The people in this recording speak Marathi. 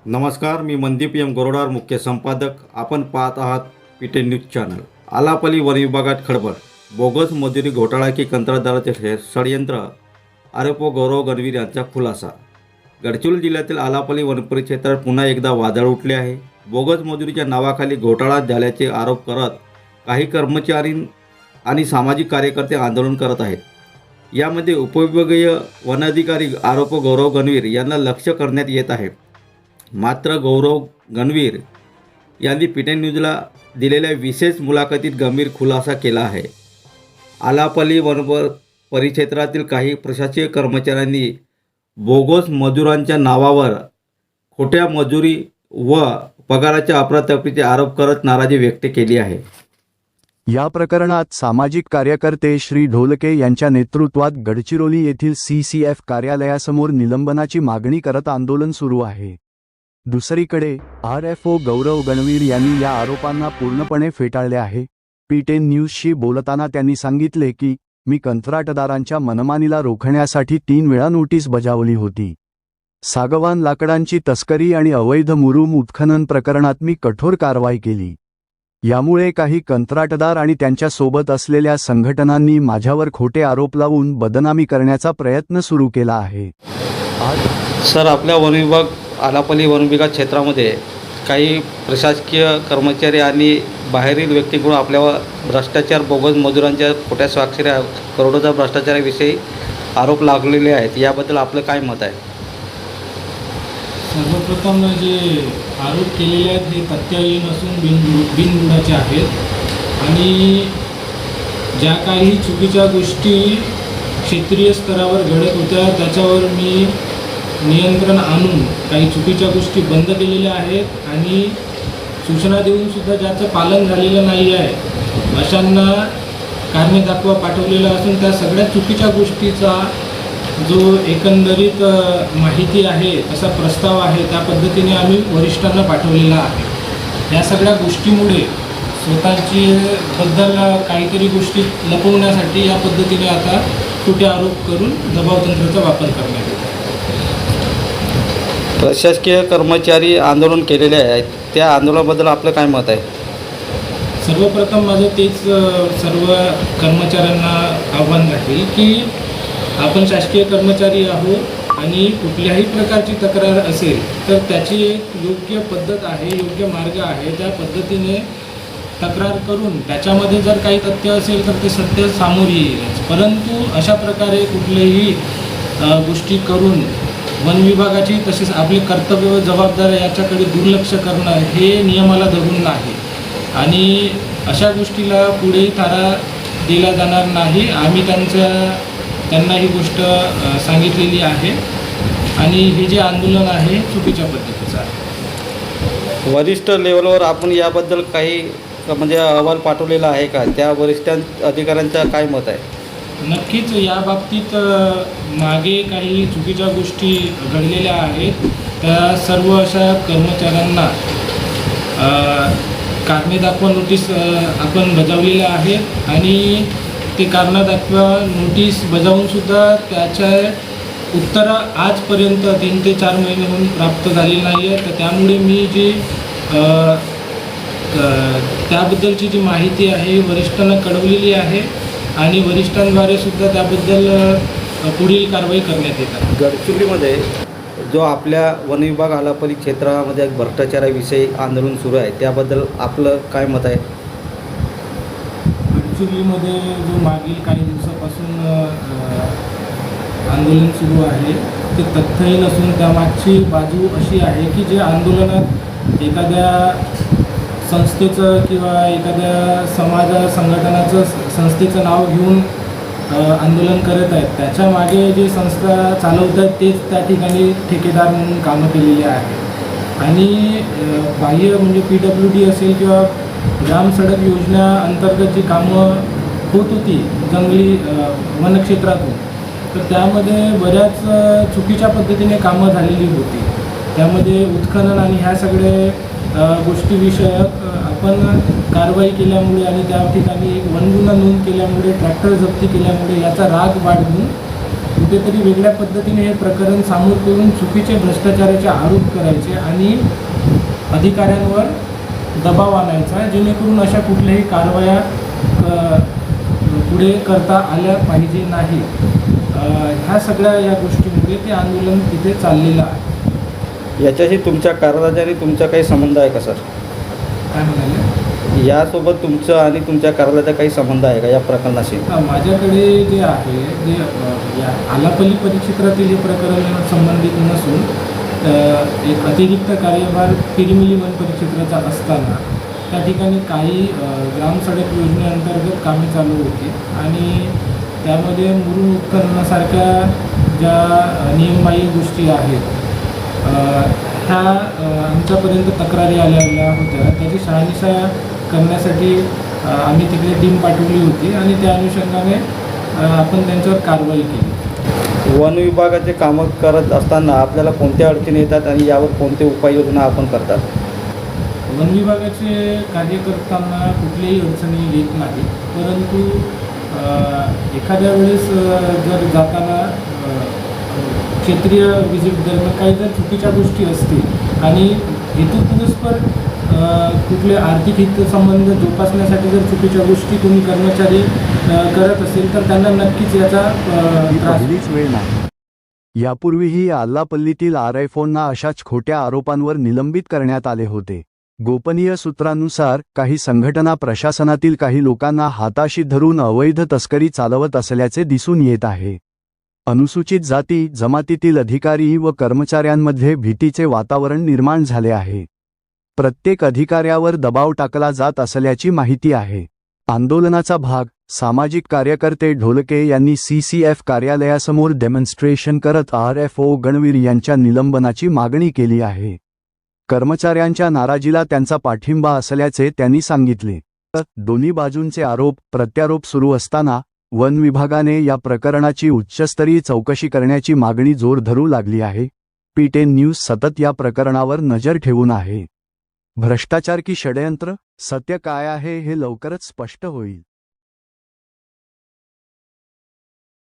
नमस्कार, मी मनदीप एम गरोडार, मुख्य संपादक. आपण पाहत आहात पीटे न्यूज चॅनल. आलापल्ली वन विभागात खळबळ, बोगस मजुरी घोटाळा की कंत्राटदाराचे षडयंत्र, आरोप गौरव गणवीर यांचा खुलासा. गडचिरोली जिल्ह्यातील आलापल्ली वनपरिक्षेत्रात पुन्हा एकदा वादळ उठले आहे. बोगस मजुरीच्या नावाखाली घोटाळा झाल्याचे आरोप करत काही कर्मचारी आणि सामाजिक कार्यकर्ते आंदोलन करत आहेत. यामध्ये उपविभागीय वनाधिकारी आरोप गौरव गणवीर यांना लक्ष करण्यात येत आहे. मात्र गौरव गणवीर यांनी पीटे न्यूजला दिलेल्या विशेष मुलाखतीत गंभीर खुलासा केला आहे. आलापल्ली वन परिक्षेत्रातील काही प्रशासकीय कर्मचाऱ्यांनी बोगस मजुरांच्या नावावर खोट्या मजुरी व पगाराच्या अफरातफरीचे आरोप करत नाराजी व्यक्त केली आहे. या प्रकरणात सामाजिक कार्यकर्ते श्री ढोलके यांच्या नेतृत्वात गडचिरोली येथील CCF कार्यालयासमोर निलंबनाची मागणी करत आंदोलन सुरू आहे. दुसरीकडे RFO गौरव गणवीर यांनी या आरोपांना पूर्णपणे फेटाळले आहे. पीटे न्यूजशी बोलताना त्यांनी सांगितले की मी कंत्राटदारांच्या मनमानीला रोखण्यासाठी 3 वेळा नोटीस बजावली होती. सागवान लाकडांची तस्करी आणि अवैध मुरुम उत्खनन प्रकरणात मी कठोर कारवाई केली. यामुळे काही कंत्राटदार आणि त्यांच्या सोबत असलेल्या संघटनांनी माझ्यावर खोटे आरोप लावून बदनामी करण्याचा प्रयत्न सुरू केला आहे. सर, आपल्या वन विभाग आलापल्ली वन विभाग क्षेत्रामध्ये काही प्रशासकीय कर्मचारी आणि बाहेरील व्यक्तीकडून आपल्यावर भ्रष्टाचार, बोगस मजुरांच्या खोट्या स्वाक्षऱ्या, करोडोचा भ्रष्टाचाराविषयी आरोप लागलेले आहेत. याबद्दल आपलं काय मत आहे? सर्वप्रथम जे आरोप केलेले आहेत हे तथ्यहीन असून बिनबुडाचे आहेत आणि ज्या काही चुकीच्या गोष्टी क्षेत्रीय स्तरावर घडत होत्या त्याच्यावर मी नियंत्रण आणून काही चुकीच्या गोष्टी बंद केलेल्या आहेत आणि सूचना देऊनसुद्धा ज्याचं पालन झालेलं नाही आहे अशांना कारणे दाखवा पाठवलेलं असून त्या सगळ्या चुकीच्या गोष्टीचा जो एकंदरीत माहिती आहे तसा प्रस्ताव आहे त्या पद्धतीने आम्ही वरिष्ठांना पाठवलेला आहे. या सगळ्या गोष्टीमुळे स्वतःची बद्दल काहीतरी गोष्टी लपवण्यासाठी या पद्धतीने आता खोटे आरोप करून दबावतंत्राचा वापर करण्यात येतो. प्रशासकीय कर्मचारी आंदोलन केलेले आहेत, त्या आंदोलनाबद्दल आपलं काय मत आहे? सर्वप्रथम माझं तेच सर्व कर्मचाऱ्यांना आव्हान राहील की आपण शासकीय कर्मचारी आहोत आणि कुठल्याही प्रकारची तक्रार असेल तर त्याची एक योग्य पद्धत आहे, योग्य मार्ग आहे. त्या पद्धतीने तक्रार करून त्याच्यामध्ये जर काही तथ्य असेल तर ते सत्य सामोर येईल. परंतु अशा प्रकारे कुठल्याही गोष्टी करून वन विभागाची तसेच आपले कर्तव्य व जबाबदाऱ्या याच्याकडे दुर्लक्ष करणं हे नियमाला धरून नाही आणि अशा गोष्टीला पुढे थारा दिला जाणार नाही. आम्ही त्यांना ही गोष्ट सांगितलेली आहे आणि हे जे आंदोलन आहे चुकीच्या पद्धतीचं आहे. वरिष्ठ लेवलवर आपण याबद्दल काही म्हणजे अहवाल पाठवलेला आहे का? त्या वरिष्ठ अधिकाऱ्यांचं काय मत आहे? नक्कीच या बाबतीत मागे काही चुकीच्या गोष्टी घडलेल्या आहेत. त्या सर्व अशा कर्मचाऱ्यांना कारणे दाखवा नोटीस आपण बजावलेल्या आहेत आणि ते कारणे दाखवा नोटीस बजावूनसुद्धा त्याच्या उत्तरं आजपर्यंत 3 ते 4 महिने होऊन प्राप्त झालेली नाही आहे. तर त्यामुळे मी जी त्याबद्दलची जी माहिती आहे वरिष्ठांना कळवलेली आहे आणि वरिष्ठांद्वारे सुद्धा त्याबद्दल पुढील कारवाई करण्यात येतात. गडचिरोलीमध्ये जो आपल्या वन विभाग आलापल्ली क्षेत्रामध्ये भ्रष्टाचाराविषयी आंदोलन सुरू आहे, त्याबद्दल आपलं काय मत आहे? गडचिरोलीमध्ये जो मागील काही दिवसापासून आंदोलन सुरू आहे ते तथ्यहीन असून त्यामागची बाजू अशी आहे की जे आंदोलनात एखाद्या संस्थेचं किंवा एखाद्या संघटनाचं संस्थेचं नाव घेऊन आंदोलन करत आहेत त्याच्यामागे जे संस्था चालवत आहेत तेच त्या ठिकाणी ठेकेदार म्हणून कामं केलेली आहेत आणि बाह्य म्हणजे PWD असेल किंवा ग्राम सडक योजना अंतर्गत जी कामं होत होती जंगली वनक्षेत्रातून तर त्यामध्ये बऱ्याच चुकीच्या पद्धतीने कामं झालेली होती. त्यामध्ये उत्खनन आणि ह्या सगळे गोष्टीविषयक आपण कारवाई केल्यामुळे आणि त्या ठिकाणी एक वनगुन्हा नोंद केल्यामुळे ट्रॅक्टर जप्ती केल्यामुळे याचा राग वाढवून कुठेतरी वेगळ्या पद्धतीने हे प्रकरण समोर करून चुकीचे भ्रष्टाचाराचे आरोप करायचे आणि अधिकाऱ्यांवर दबाव आणायचा, जेणेकरून अशा कुठल्याही कारवाया पुढे करता आल्या पाहिजे नाही. ह्या सगळ्या या गोष्टीमुळे ते आंदोलन तिथे चाललेलं आहे. याच्याशी तुमच्या कार्यालयाचा आणि तुमचा काही संबंध आहे का सर? काय म्हणाले? यासोबत तुमचं आणि तुमच्या कार्यालयाचा काही संबंध आहे का या प्रकरणाशी? माझ्याकडे जे आहे जे या आलापल्ली परिक्षेत्रातील हे प्रकरण संबंधित नसून एक अतिरिक्त कार्यभार पिरिमिली वन परिक्षेत्राचा असताना त्या ठिकाणी काही ग्रामसडक योजनेअंतर्गत कामे चालू होती आणि त्यामध्ये मुरुम उत्खननासारख्या ज्या नियमबाह्य गोष्टी आहेत ह्या आमच्यापर्यंत तक्रारी आलेल्या होत्या. त्याची शहानिशा करण्यासाठी आम्ही तिकडे टीम पाठवली होती आणि त्या अनुषंगाने आपण त्यांच्यावर कारवाई केली. वन विभागाचे कामं करत असताना आपल्याला कोणत्या अडचणी येतात आणि यावर कोणते उपाययोजना आपण करतात? वन विभागाचे कार्य करताना कुठल्याही अडचणी येत नाही, परंतु एखाद्या वेळेस जर जाताना क्षेत्रीय विजिट दरम्यान काही जर चुकीच्या गोष्टी असतील आणि हेतुपुरस्पर कुठले आर्थिक हितसंबंध जोपासण्यासाठी जर चुकीच्या गोष्टी कोणी कर्मचारी करत असेल तर त्यांना नक्कीच याचा ही त्रास पहिलीच वेळ नाही. यापूर्वीही आल्लापल्लीतील आरआयफोंना अशाच खोट्या आरोपांवर निलंबित करण्यात आले होते. गोपनीय सूत्रांनुसार काही संघटना प्रशासनातील काही लोकांना हाताशी धरून अवैध तस्करी चालवत असल्याचे दिसून येत आहे. अनुसूचित जाती जमातीतील अधिकारी व कर्मचाऱ्यांमध्ये भीतीचे वातावरण निर्माण झाले आहे. प्रत्येक अधिकाऱ्यावर दबाव टाकला जात असल्याची माहिती आहे. आंदोलनाचा भाग सामाजिक कार्यकर्ते ढोलके यांनी CCF कार्यालयासमोर डेमॉन्स्ट्रेशन करत RFO गणवीर यांच्या निलंबनाची मागणी केली आहे. कर्मचाऱ्यांच्या नाराजीला त्यांचा पाठिंबा असल्याचे त्यांनी सांगितले. दोन्ही बाजूंचे आरोप प्रत्यारोप सुरू असताना वन विभागाने या प्रकरणाची उच्चस्तरीय चौकशी करण्याची मागणी जोर धरू लागली आहे. P10 न्यूज सतत या प्रकरणावर नजर ठेवून आहे. भ्रष्टाचार की षड्यंत्र, सत्य काय आहे हे लवकरच स्पष्ट होईल.